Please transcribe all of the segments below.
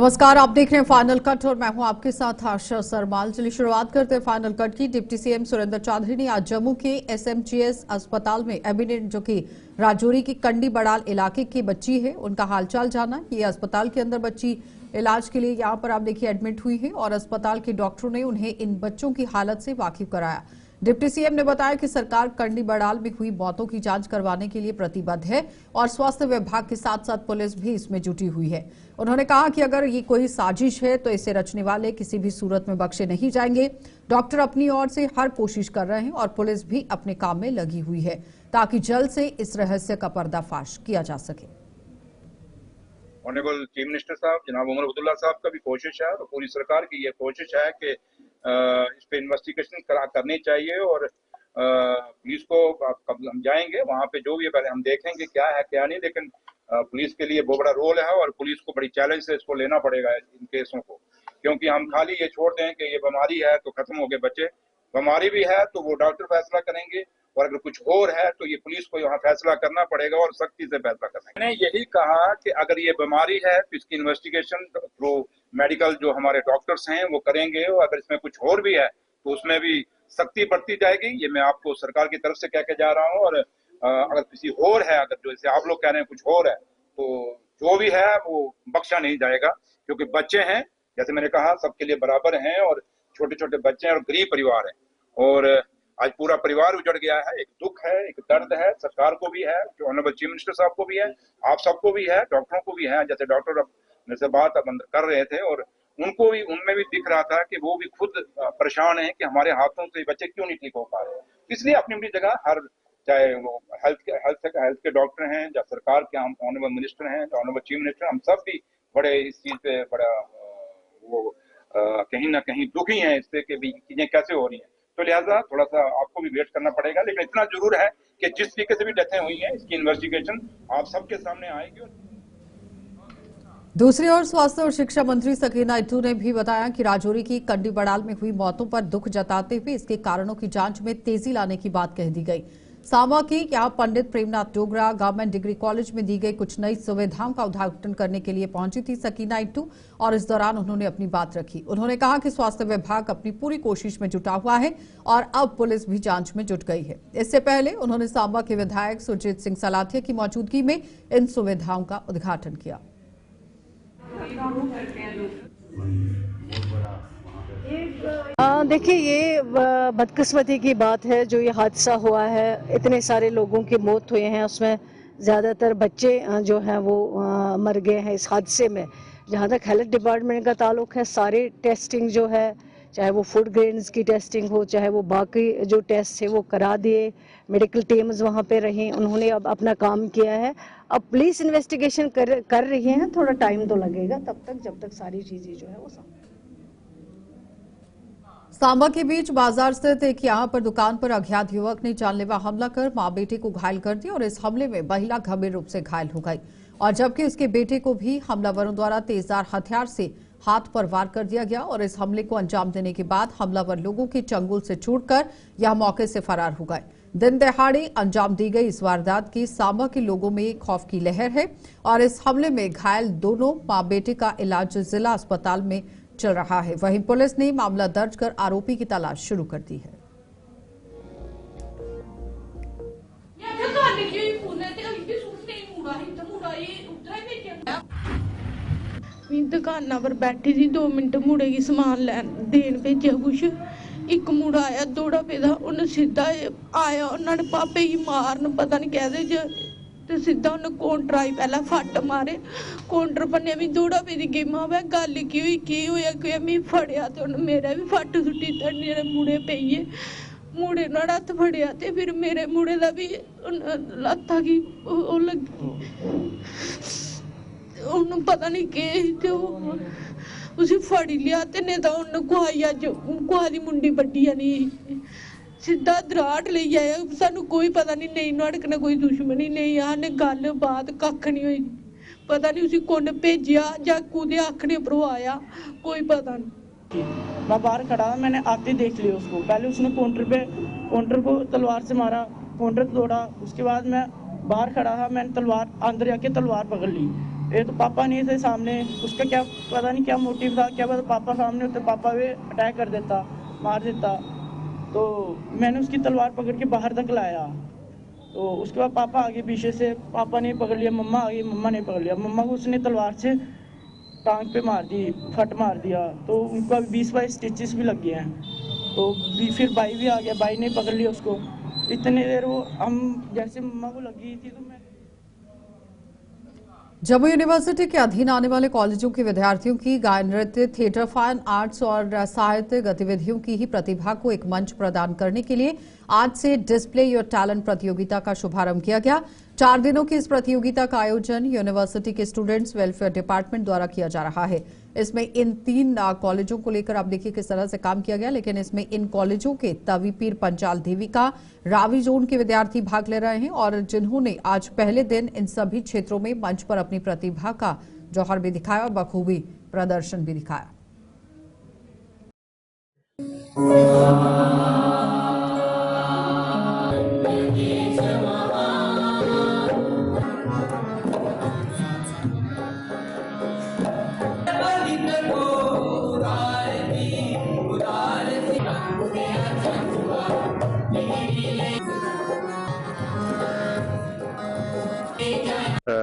नमस्कार, आप देख रहे हैं फाइनल कट और मैं हूं आपके साथ आशा सरमाल। चलिए शुरुआत करते हैं फाइनल कट की। डिप्टी सीएम सुरेंद्र चौधरी ने आज जम्मू के एसएमजीएस अस्पताल में एमिनेंट जो कि राजौरी की कंडी बड़ाल इलाके की बच्ची है, उनका हालचाल जाना। ये अस्पताल के अंदर बच्ची इलाज के लिए यहाँ पर आप देखिए एडमिट हुई है और अस्पताल के डॉक्टरों ने उन्हें इन बच्चों की हालत से वाकिफ कराया। डिप्टी सीएम ने बताया कि सरकार कंडी बड़ाल में हुई मौतों की जांच करवाने के लिए प्रतिबद्ध है और स्वास्थ्य विभाग के साथ साथ पुलिस भी इसमें जुटी हुई है। उन्होंने कहा कि अगर ये कोई साजिश है तो इसे रचने वाले किसी भी सूरत में बख्शे नहीं जाएंगे। डॉक्टर अपनी ओर से हर कोशिश कर रहे हैं और पुलिस भी अपने काम में लगी हुई है ताकि जल्द से इस रहस्य का पर्दाफाश किया जा सके। ऑनरेबल चीफ मिनिस्टर साहब जनाब उमर अब्दुल्ला साहब का भी कोशिश है और पूरी सरकार की ये कोशिश है कि इस पे इन्वेस्टिगेशन करनी चाहिए और पुलिस को हम जाएंगे वहां पे जो भी है हम देखेंगे क्या है क्या नहीं, लेकिन पुलिस के लिए बहुत बड़ा रोल है और पुलिस को बड़ी चैलेंज से इसको लेना पड़ेगा इन केसों को, क्योंकि हम खाली ये छोड़ दें कि ये बीमारी है तो खत्म हो गए बच्चे। बीमारी भी है तो वो डॉक्टर फैसला करेंगे और अगर कुछ और है तो ये पुलिस को यहाँ फैसला करना पड़ेगा और सख्ती से फैसला करना है। मैंने यही कहा कि अगर ये बीमारी है तो इसकी इन्वेस्टिगेशन थ्रू मेडिकल जो हमारे डॉक्टर्स हैं वो करेंगे और अगर इसमें कुछ और भी है तो उसमें भी सख्ती बरती जाएगी। ये मैं आपको सरकार की तरफ से कह के जा रहा हूँ और अगर किसी और है, अगर जो जैसे आप लोग कह रहे हैं कुछ और है, तो जो भी है वो बख्शा नहीं जाएगा, क्योंकि बच्चे हैं जैसे मैंने कहा सबके लिए बराबर हैं और छोटे छोटे बच्चे हैं और गरीब परिवार है और आज पूरा परिवार उजड़ गया है। एक दुख है, एक दर्द है, सरकार को भी है, जो ऑनरेबल चीफ मिनिस्टर साहब को भी है, आप सबको भी है, डॉक्टरों को भी है। जैसे डॉक्टर से बात अब अंदर कर रहे थे और उनको भी उनमें भी दिख रहा था कि वो भी खुद परेशान है कि हमारे हाथों से बच्चे क्यों नहीं ठीक हो पा रहे। इसलिए अपनी अपनी जगह हर चाहे वो हेल्थ के डॉक्टर हैं या सरकार के हम ऑनरेबल मिनिस्टर हैं, ऑनरेबल चीफ मिनिस्टर, हम सब भी बड़े इस चीज पे बड़ा वो कहीं ना कहीं दुखी हैं इससे कि चीजें कैसे हो रही हैं। तो लिहाजा थोड़ा सा आपको भी वेट करना पड़ेगा, लेकिन इतना जरूर है कि जिस तरीके से भी डेथें हुई हैं इसकी इन्वेस्टिगेशन आप सबके सामने आएगी। दूसरी ओर स्वास्थ्य और शिक्षा मंत्री सकीना इट्टू ने भी बताया कि राजौरी की कंडी बड़ाल में हुई मौतों पर दुख जताते हुए इसके कारणों की जांच में तेजी लाने की बात कह दी गई। सांबा की यहां Pandit Premnath Dogra government degree college में दी गई कुछ नई सुविधाओं का उद्घाटन करने के लिए पहुंची थी सकीना इट्टू और इस दौरान उन्होंने अपनी बात रखी। उन्होंने कहा कि स्वास्थ्य विभाग अपनी पूरी कोशिश में जुटा हुआ है और अब पुलिस भी जांच में जुट गई है। इससे पहले उन्होंने सांबा के विधायक सुरजीत सिंह सलाथिया की मौजूदगी में इन सुविधाओं का उद्घाटन किया। देखिए, ये बदकिस्मती की बात है जो ये हादसा हुआ है। इतने सारे लोगों की मौत हुए हैं, उसमें ज़्यादातर बच्चे जो हैं वो मर गए हैं इस हादसे में। जहाँ तक हेल्थ डिपार्टमेंट का ताल्लुक है, सारे टेस्टिंग जो है, चाहे वो फूड ग्रेन्स की टेस्टिंग हो, चाहे वो बाकी जो टेस्ट है वो करा दिए। मेडिकल टीम्स वहाँ पे रही, उन्होंने अब अपना काम किया है। अब पुलिस इन्वेस्टिगेशन कर रही है, थोड़ा टाइम तो लगेगा तब तक जब तक सारी चीज़ें जो है वो सांबा के बीच बाजार स्थित एक यहां पर दुकान पर अज्ञात युवक ने जानलेवा हमला कर मां बेटे को घायल कर दिया और इस हमले में महिला गंभीर रूप से घायल हो गई और जबकि उसके बेटे को भी हमलावरों द्वारा तेजधार हथियार से हाथ पर वार कर दिया गया और इस हमले को अंजाम देने के बाद हमलावर लोगों के चंगुल से छूटकर यह मौके से फरार हो गए। दिन दहाड़े अंजाम दी गई इस वारदात की सांबा के लोगों में खौफ की लहर है और इस हमले में घायल दोनों मां बेटे का इलाज जिला अस्पताल में चल रहा है। वहीं पुलिस ने मामला दर्ज कर आरोपी की तलाश शुरू कर दी है। दुकाना पर बैठी थी, 2 मिनट मुड़े की समान लैन देन भेजा कुछ, एक मुड़ा आया दौड़ा पेदा, उन्हें सीधा आया, उन्होंने पापे की मारन पता नहीं कहते ते सीधा उन्हें काउंटर आई पहला फट मारे, काउंटर बने भी दौड़ा पेदी गेमा वे गल की होया कि मैं फड़िया तो उन्हें मेरा भी फट सुट्टी मेरे मुड़े पेइए, मुड़े नाल हत्थ फड़िया ते फिर मेरे मुड़े दा भी लत्था की लगी, उन्हें पता नहीं के उसे फड़ी लिया ते नहीं तो उन्हें कुहा दी मुंडी बड्डी नहीं सीधा दराट ले आया। सानू कोई पता नहीं नुआढ़े कन्नै कोई दुश्मनी नहीं, आने गल बात कक्ख नहीं हुई, पता नहीं उसी कुन्न भेजिया या कुदे आखने पर आया, कोई पता नहीं। मैं बाहर खड़ा था, मैंने आते देख लिया उसको। पहले उसने काउंटर को तलवार से मारा, काउंटर तोड़ा, उसके बाद मैं बाहर खड़ा था, मैंने तलवार अंदर आके तलवार पकड़ ली, ये तो पापा नहीं थे सामने, उसका क्या पता नहीं क्या मोटिव था, क्या पता पापा सामने होते पापा भी अटैक कर देता, मार देता। तो मैंने उसकी तलवार पकड़ के बाहर तक लाया, तो उसके बाद पापा आगे पीछे से, पापा ने पकड़ लिया, मम्मा आ गई, मम्मा ने पकड़ लिया, मम्मा को उसने तलवार से टांग पे मार दी, फट मार दिया, तो उनको अभी 20-22 स्टिचेस भी लग गए हैं। तो फिर भाई भी आ गया, भाई ने पकड़ लिया उसको। इतनी देर वो हम जैसे मम्मा को लगी थी तो मैं जम्मू यूनिवर्सिटी के अधीन आने वाले कॉलेजों के विद्यार्थियों की गायन, नृत्य, थिएटर, फाइन आर्ट्स और साहित्य गतिविधियों की ही प्रतिभा को एक मंच प्रदान करने के लिए आज से डिस्प्ले योर टैलेंट प्रतियोगिता का शुभारंभ किया गया। 4 दिनों की इस प्रतियोगिता का आयोजन यूनिवर्सिटी के स्टूडेंट्स वेलफेयर डिपार्टमेंट द्वारा किया जा रहा है। इसमें इन 3 कॉलेजों को लेकर आप देखिए किस तरह से काम किया गया, लेकिन इसमें इन कॉलेजों के तवी पीर पंचाल देविका, रावी जोन के विद्यार्थी भाग ले रहे हैं और जिन्होंने आज पहले दिन इन सभी क्षेत्रों में मंच पर अपनी प्रतिभा का जौहर भी दिखाया और बखूबी प्रदर्शन भी दिखाया।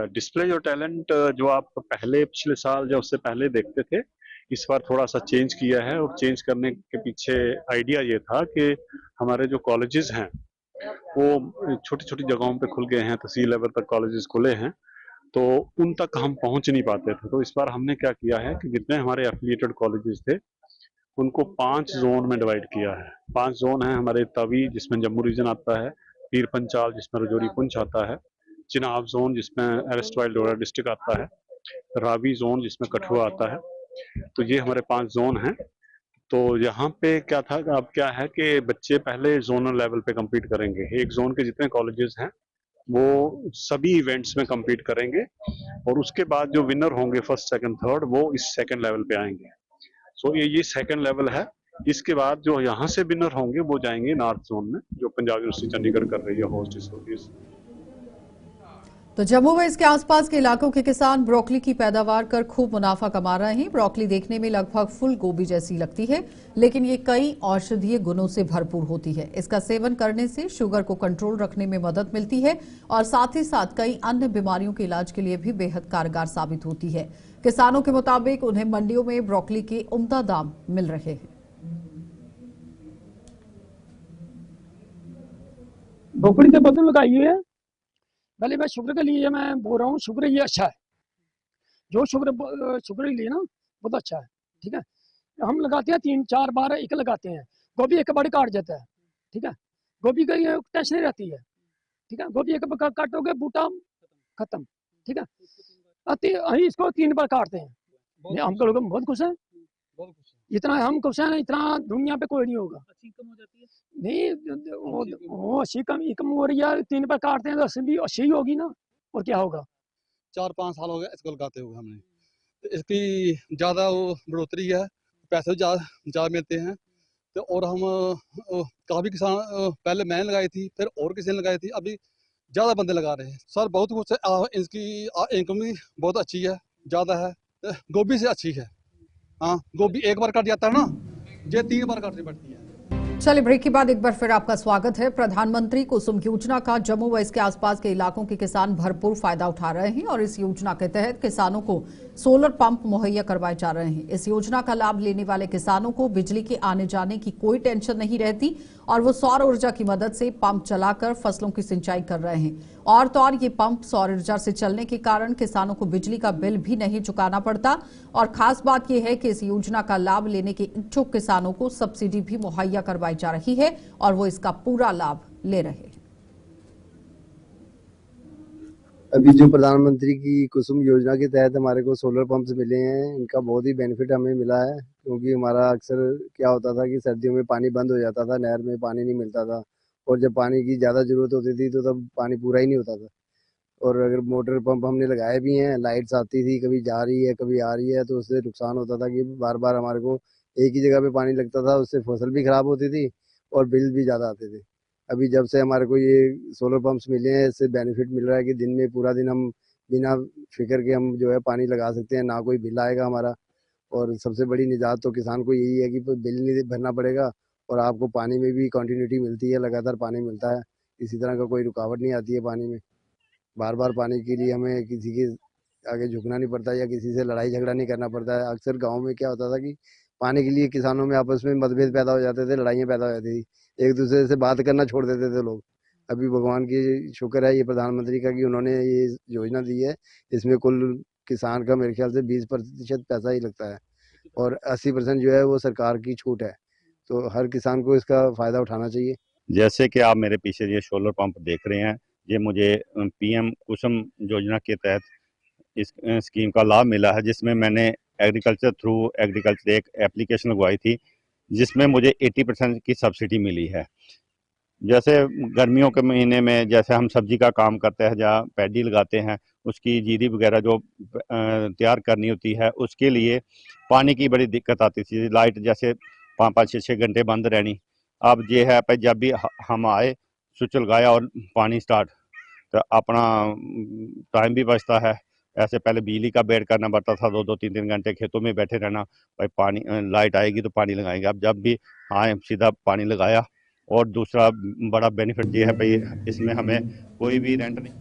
डिस्प्ले योर टैलेंट जो आप पहले पिछले साल या उससे पहले देखते थे, इस बार थोड़ा सा चेंज किया है। और चेंज करने के पीछे आइडिया ये था कि हमारे जो कॉलेजेस हैं वो छोटी छोटी जगहों पे खुल गए हैं, तहसील लेवल तक कॉलेजेस खुले हैं, तो उन तक हम पहुंच नहीं पाते थे। तो इस बार हमने क्या किया है कि जितने हमारे एफिलिएटेड कॉलेजेस थे उनको 5 जोन में डिवाइड किया है। 5 जोन है हमारे तवी जिसमें जम्मू रीजन आता है, पीर पंचाल जिसमें रजौरी पुंछ आता है, चिनाब जोन जिसमें एरेस्ट वाइल डोडा डिस्ट्रिक्ट आता है, रावी जोन जिसमें कठुआ आता है। तो ये हमारे 5 जोन हैं। तो यहाँ पे क्या था, अब क्या है कि बच्चे पहले जोनल लेवल पे compete करेंगे। एक जोन के जितने कॉलेजेस हैं वो सभी इवेंट्स में compete करेंगे और उसके बाद जो विनर होंगे फर्स्ट सेकंड थर्ड वो इस सेकंड लेवल पे आएंगे। सो ये सेकंड लेवल है। इसके बाद जो यहाँ से विनर होंगे वो जाएंगे नॉर्थ जोन में, जो पंजाब यूनिवर्सिटी चंडीगढ़ कर रही है होस्ट इस वक्त। तो जम्मू व इसके आसपास के इलाकों के किसान ब्रोकली की पैदावार कर खूब मुनाफा कमा रहे हैं। ब्रोकली देखने में लगभग फूल गोभी जैसी लगती है, लेकिन ये कई औषधीय गुणों से भरपूर होती है। इसका सेवन करने से शुगर को कंट्रोल रखने में मदद मिलती है और साथ ही साथ कई अन्य बीमारियों के इलाज के लिए भी बेहद कारगर साबित होती है। किसानों के मुताबिक उन्हें मंडियों में ब्रोकली के उम्दा दाम मिल रहे हैं। ब्रोकली के पौधे लगाई है। पहले मैं शुगर के लिए मैं बोल रहा हूँ, शुगर ये अच्छा है, जो शुगर के लिए ना बहुत अच्छा है। ठीक है, हम लगाते हैं 3-4 बार एक लगाते हैं। गोभी एक बार काट जाता है, ठीक है, गोभी का ये टेंशन नहीं रहती है। ठीक है, गोभी एक बार काटोगे बूटा खत्म। ठीक है, हम इसको 3 बार काटते हैं। हम लोग बहुत खुश हैं, इतना हम खुश हैं, इतना दुनिया पे कोई नहीं होगा। नहीं वो अच्छी कम हो रही है, 3 बार काटते हैं तो 80 होगी ना, और क्या होगा। 4-5 साल हो गए इसको लगाते हुए हमने, तो इसकी ज़्यादा वो बढ़ोतरी है, पैसे ज़्यादा मिलते हैं। तो और हम काफ़ी किसान पहले मैंने लगाई थी, फिर और किसी ने लगाई थी, अभी ज़्यादा बंदे लगा रहे हैं। सर बहुत कुछ इसकी इनकम भी बहुत अच्छी है, ज़्यादा है, गोभी से अच्छी है। हाँ, गोभी एक बार कट जाता है ना, ये 3 बार काटनी पड़ती है। चलिए ब्रेक के बाद एक बार फिर आपका स्वागत है। प्रधानमंत्री कुसुम योजना का जम्मू व इसके आसपास के इलाकों के किसान भरपूर फायदा उठा रहे हैं और इस योजना के तहत किसानों को सोलर पंप मुहैया करवाए जा रहे हैं। इस योजना का लाभ लेने वाले किसानों को बिजली के आने जाने की कोई टेंशन नहीं रहती और वो सौर ऊर्जा की मदद से पंप चलाकर फसलों की सिंचाई कर रहे हैं। और तो और ये पंप सौर ऊर्जा से चलने के कारण किसानों को बिजली का बिल भी नहीं चुकाना पड़ता। और खास बात यह है कि इस योजना का लाभ लेने के इच्छुक किसानों को सब्सिडी भी मुहैया करवाई जा रही है और वो इसका पूरा लाभ ले रहे हैं। अभी जो प्रधानमंत्री की कुसुम योजना के तहत हमारे को सोलर पंप्स मिले हैं, इनका बहुत ही बेनिफिट हमें मिला है। क्योंकि हमारा अक्सर क्या होता था कि सर्दियों में पानी बंद हो जाता था, नहर में पानी नहीं मिलता था और जब पानी की ज़्यादा ज़रूरत होती थी तो तब पानी पूरा ही नहीं होता था। और अगर मोटर पंप हमने लगाए भी हैं, लाइट्स आती थी, कभी जा रही है कभी आ रही है, तो उससे नुकसान होता था कि बार बार हमारे को एक ही जगह पे पानी लगता था, उससे फसल भी खराब होती थी और बिल भी ज़्यादा आते थे। अभी जब से हमारे को ये सोलर पंप्स मिले हैं, इससे बेनिफिट मिल रहा है कि दिन में पूरा दिन हम बिना फिक्र के हम जो है पानी लगा सकते हैं, ना कोई बिल आएगा हमारा। और सबसे बड़ी निजात तो किसान को यही है कि बिल नहीं भरना पड़ेगा और आपको पानी में भी कंटिन्यूटी मिलती है, लगातार पानी मिलता है, किसी तरह का कोई रुकावट नहीं आती है पानी में। बार बार पानी के लिए हमें किसी के आगे झुकना नहीं पड़ता या किसी से लड़ाई झगड़ा नहीं करना पड़ता है। अक्सर गाँव में क्या होता था कि पानी के लिए किसानों में आपस में मतभेद पैदा हो जाते थे, लड़ाइयाँ पैदा हो जाती थी, एक दूसरे से बात करना छोड़ देते थे लोग। अभी भगवान की शुक्र है ये प्रधानमंत्री का कि उन्होंने ये योजना दी है। इसमें कुल किसान का मेरे ख्याल से 20% पैसा ही लगता है और 80% जो है वो सरकार की छूट है। तो हर किसान को इसका फ़ायदा उठाना चाहिए। जैसे कि आप मेरे पीछे ये सोलर पंप देख रहे हैं, ये मुझे पीएम कुसुम योजना के तहत इस स्कीम का लाभ मिला है, जिसमें मैंने एग्रीकल्चर एक एप्लीकेशन लगवाई थी, जिसमें मुझे 80% की सब्सिडी मिली है। जैसे गर्मियों के महीने में जैसे हम सब्जी का काम करते हैं या पैडी लगाते हैं, उसकी जीरी वगैरह जो तैयार करनी होती है, उसके लिए पानी की बड़ी दिक्कत आती थी। लाइट जैसे 5-5-6 घंटे बंद रहनी। अब ये है भाई, जब भी हम आए स्विच लगाया और पानी स्टार्ट, तो अपना टाइम भी बचता है। ऐसे पहले बिजली का वेट करना पड़ता था, 2-2 3-3 घंटे खेतों में बैठे रहना, भाई पानी लाइट आएगी तो पानी लगाएंगे। अब जब भी आए सीधा पानी लगाया। और दूसरा बड़ा बेनिफिट ये है भाई, इसमें हमें कोई भी रेंट नहीं।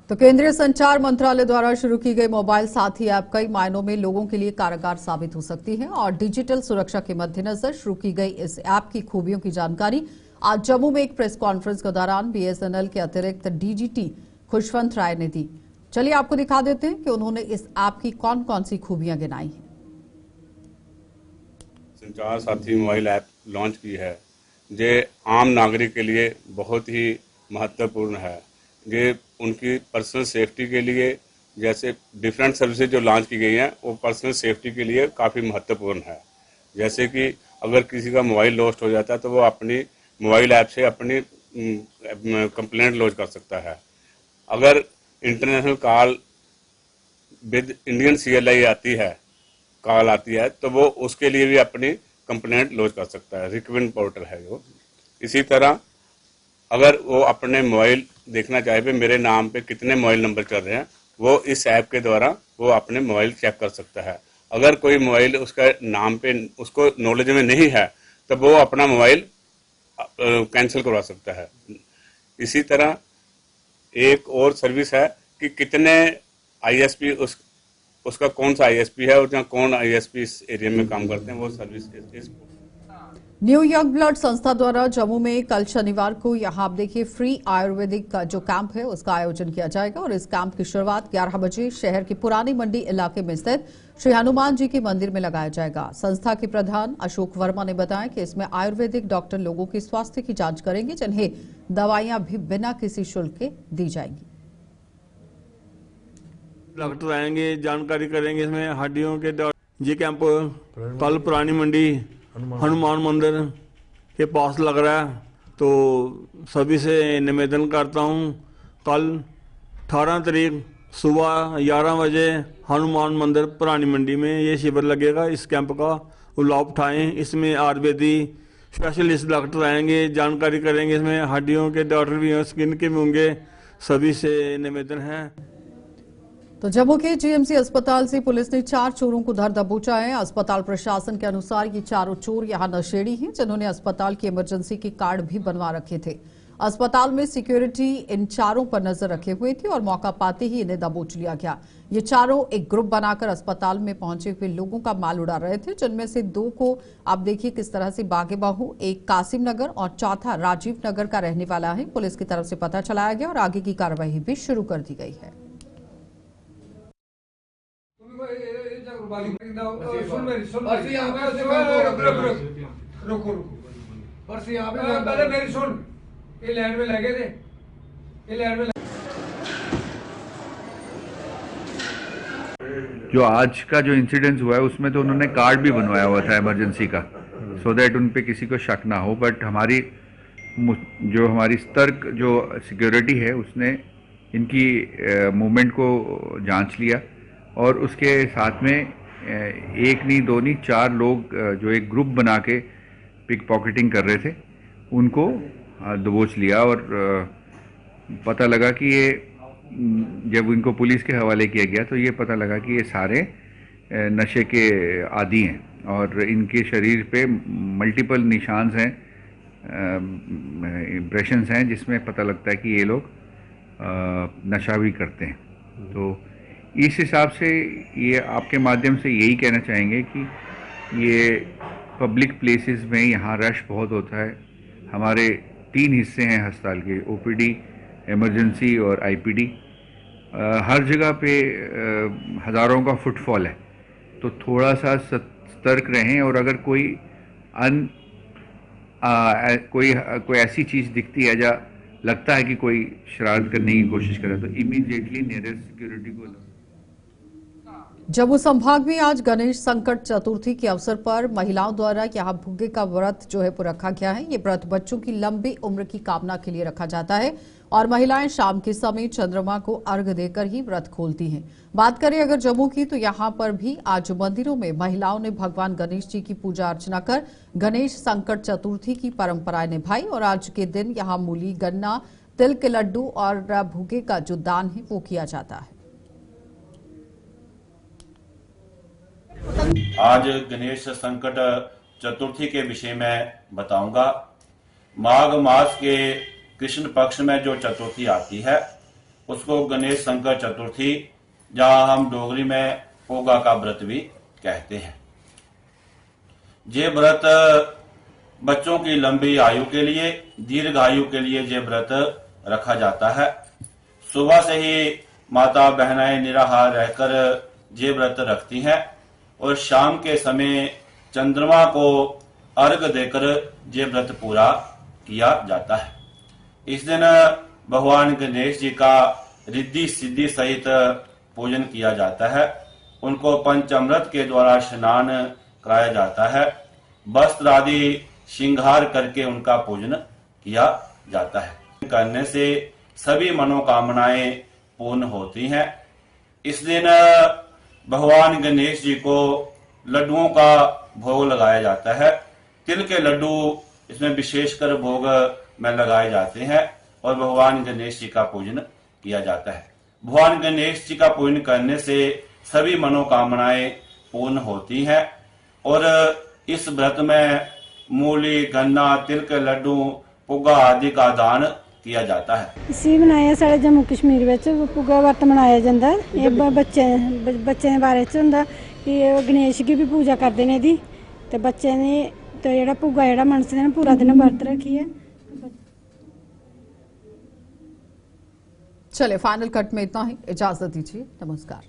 तो केंद्रीय संचार मंत्रालय द्वारा शुरू की गई मोबाइल साथी ऐप कई मायनों में लोगों के लिए कारगर साबित हो सकती है और डिजिटल सुरक्षा के मद्देनजर शुरू की गई इस ऐप की खूबियों की जानकारी आज जम्मू में एक प्रेस कॉन्फ्रेंस के दौरान बीएसएनएल के अतिरिक्त डीजीटी खुशवंत राय ने दी। चलिए आपको दिखा देते हैं कि उन्होंने इस ऐप की कौन कौन सी खूबियां गिनाई हैं। संचार साथी मोबाइल ऐप लॉन्च की है, ये आम नागरिक के लिए बहुत ही महत्वपूर्ण है। ये उनकी पर्सनल सेफ्टी के लिए, जैसे डिफरेंट सर्विसेज जो लॉन्च की गई हैं, वो पर्सनल सेफ्टी के लिए काफ़ी महत्वपूर्ण है। जैसे कि अगर किसी का मोबाइल लॉस्ट हो जाता है तो वो अपनी मोबाइल ऐप से अपनी कंप्लेंट लॉन्च कर सकता है। अगर international call with Indian CLI आती है, कॉल आती है, तो वो उसके लिए भी अपनी कंप्लेंट लॉन्च कर सकता है। रिकमेंड पोर्टल है वो। इसी तरह अगर वो अपने मोबाइल देखना चाहे भी मेरे नाम पे कितने मोबाइल नंबर चल रहे हैं, वो इस ऐप के द्वारा वो अपने मोबाइल चेक कर सकता है। अगर कोई मोबाइल उसका नाम पे उसको नॉलेज में नहीं है तो वो अपना मोबाइल कैंसिल करवा सकता है। इसी तरह एक और सर्विस है कि कितने ISP उसका कौन सा ISP है और जहाँ कौन ISP इस एरिया में काम करते हैं, वो सर्विस न्यू यंग ब्लड संस्था द्वारा जम्मू में कल शनिवार को यहां आप देखिए फ्री आयुर्वेदिक का जो कैंप है उसका आयोजन किया जाएगा और इस कैंप की शुरुआत 11 बजे शहर के पुरानी मंडी इलाके में स्थित श्री हनुमान जी के मंदिर में लगाया जाएगा। संस्था के प्रधान अशोक वर्मा ने बताया कि इसमें आयुर्वेदिक डॉक्टर लोगों की स्वास्थ्य की जांच करेंगे, जिन्हें दवाइयां भी बिना किसी शुल्क के दी जाएंगी। डॉक्टर आएंगे, जानकारी करेंगे इसमें हड्डियों के। ये कैंप कल पुरानी मंडी हनुमान मंदिर के पास लग रहा है, तो सभी से निवेदन करता हूं, कल 18 तारीख सुबह 11 बजे हनुमान मंदिर पुरानी मंडी में ये शिविर लगेगा। इस कैंप का लाभ उठाएं। इसमें आयुर्वेदिक स्पेशलिस्ट डॉक्टर आएंगे, जानकारी करेंगे। इसमें हड्डियों के डॉक्टर भी हैं, स्किन के भी होंगे। सभी से निवेदन है। तो जम्मू के GMC अस्पताल से पुलिस ने 4 चोरों को धर दबोचा है। अस्पताल प्रशासन के अनुसार ये चारों चोर यहां नशेड़ी हैं, जिन्होंने अस्पताल की इमरजेंसी के कार्ड भी बनवा रखे थे। अस्पताल में सिक्योरिटी इन चारों पर नजर रखे हुए थी और मौका पाते ही इन्हें दबोच लिया गया। ये चारों एक ग्रुप बनाकर अस्पताल में पहुंचे हुए लोगों का माल उड़ा रहे थे, जिनमें से 2 को आप देखिए किस तरह से बागे बाहू, एक कासिम नगर और चौथा राजीव नगर का रहने वाला है। पुलिस की तरफ से पता चलाया गया और आगे की कार्रवाई भी शुरू कर दी गई है। जो आज का जो इंसिडेंस हुआ है उसमें तो उन्होंने कार्ड भी बनवाया हुआ था इमरजेंसी का, सो दैट उन पे किसी को शक ना हो। बट हमारी सतर्क जो सिक्योरिटी है उसने इनकी मूवमेंट को जांच लिया और उसके साथ में 1 नहीं 2 नहीं 4 लोग जो एक ग्रुप बना के पिक पॉकेटिंग कर रहे थे, उनको दबोच लिया और पता लगा कि ये जब इनको पुलिस के हवाले किया गया तो ये पता लगा कि ये सारे नशे के आदी हैं और इनके शरीर पे मल्टीपल निशान हैं, इम्प्रेशंस हैं, जिसमें पता लगता है कि ये लोग नशा भी करते हैं। तो इस हिसाब से ये आपके माध्यम से यही कहना चाहेंगे कि ये पब्लिक प्लेसेस में यहाँ रश बहुत होता है। हमारे 3 हिस्से हैं अस्पताल के, ओपीडी, इमरजेंसी और आईपीडी। हर जगह पे हज़ारों का फुटफॉल है, तो थोड़ा सा सतर्क रहें और अगर कोई कोई ऐसी चीज़ दिखती है या लगता है कि कोई शरारत करने की कोशिश करे तो इमीडिएटली नियरेस्ट सिक्योरिटी को। जम्मू संभाग में आज गणेश संकट चतुर्थी के अवसर पर महिलाओं द्वारा यहाँ भुग्गे का व्रत जो है वो रखा गया है। ये व्रत बच्चों की लंबी उम्र की कामना के लिए रखा जाता है और महिलाएं शाम के समय चंद्रमा को अर्घ देकर ही व्रत खोलती हैं। बात करें अगर जम्मू की तो यहाँ पर भी आज मंदिरों में महिलाओं ने भगवान गणेश जी की पूजा अर्चना कर गणेश संकट चतुर्थी की परंपराएं निभाई और आज के दिन यहाँ मूली, गन्ना, तिल के लड्डू और भुग्गे का जो दान है वो किया जाता है। आज गणेश संकट चतुर्थी के विषय में बताऊंगा। माघ मास के कृष्ण पक्ष में जो चतुर्थी आती है उसको गणेश संकट चतुर्थी, जहां हम डोगरी में पोगा का व्रत भी कहते हैं। ये व्रत बच्चों की लंबी आयु के लिए, दीर्घ आयु के लिए ये व्रत रखा जाता है। सुबह से ही माता बहनाएं निराहार रहकर ये व्रत रखती हैं और शाम के समय चंद्रमा को अर्घ देकर ये व्रत पूरा किया जाता है। इस दिन भगवान गणेश जी का रिद्धि सिद्धि सहित पूजन किया जाता है। उनको पंचामृत के द्वारा स्नान कराया जाता है। वस्त्र आदि श्रृंगार करके उनका पूजन किया जाता है। करने से सभी मनोकामनाएं पूर्ण होती हैं। इस दिन भगवान गणेश जी को लड्डुओं का भोग लगाया जाता है। तिल के लड्डू इसमें विशेषकर भोग में लगाए जाते हैं और भगवान गणेश जी का पूजन किया जाता है। भगवान गणेश जी का पूजन करने से सभी मनोकामनाएं पूर्ण होती हैं और इस व्रत में मूली, गन्ना, तिल के लड्डू, पुग्गा आदि का दान किया जाता है। इसी मनाया साढ़े जम्मू कश्मीर विच पुग्गा व्रत मनाया जाता है। ये बच्चे बारे च हुंदा कि गणेश की भी पूजा करते हैं दी ते बच्चे ने तो जेड़ा पुग्गा जेड़ा मनसदे ने पूरा दिन व्रत रखिए। चले फाइनल कट में इतना ही, इजाजत दीजिए, नमस्कार।